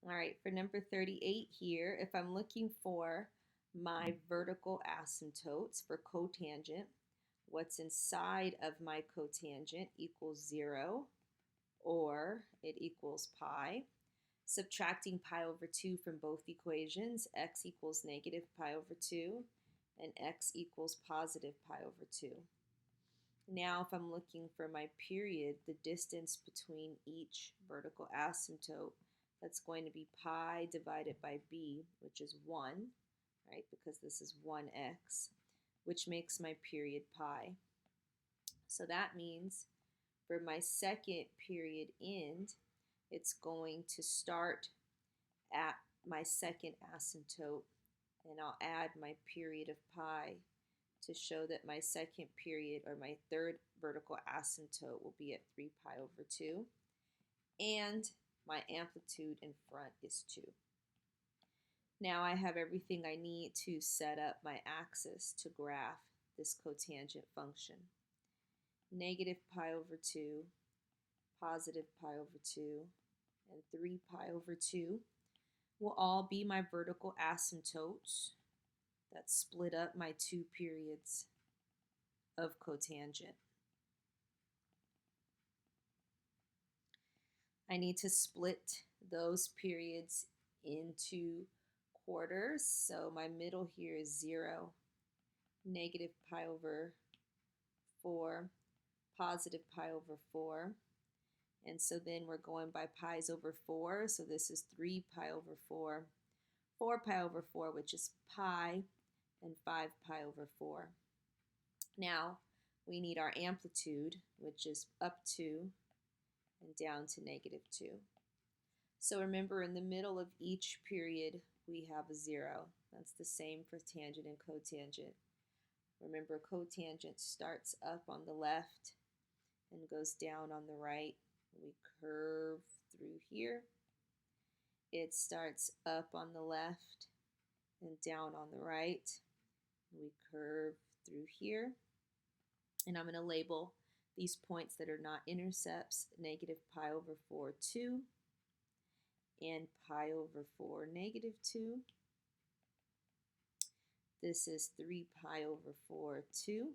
All right, for number 38 here, if I'm looking for my vertical asymptotes for cotangent, what's inside of my cotangent equals 0, or it equals pi. Subtracting pi over 2 from both equations, x equals negative pi over 2, and x equals positive pi over 2. Now, if I'm looking for my period, the distance between each vertical asymptote, that's going to be pi divided by b, which is 1, right, because this is 1x, which makes my period pi. So that means for my second period end, it's going to start at my second asymptote, and I'll add my period of pi to show that my second period, or my third vertical asymptote, will be at 3 pi over 2, and my amplitude in front is 2. Now I have everything I need to set up my axis to graph this cotangent function. Negative pi over 2, positive pi over 2, and 3 pi over 2 will all be my vertical asymptotes that split up my two periods of cotangent. I need to split those periods into quarters. So my middle here is 0, negative pi over 4, positive pi over 4. And so then we're going by pi's over 4. So this is 3 pi over 4, 4 pi over 4, which is pi, and 5 pi over 4. Now we need our amplitude, which is up 2 and down to negative 2. So remember, in the middle of each period, we have a 0. That's the same for tangent and cotangent. Remember, cotangent starts up on the left and goes down on the right. We curve through here. It starts up on the left and down on the right. We curve through here. And I'm going to label these points that are not intercepts: negative pi over 4, 2, and pi over 4, negative 2. This is 3 pi over 4, 2,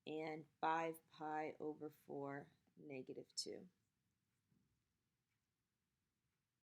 and 5 pi over 4, negative 2.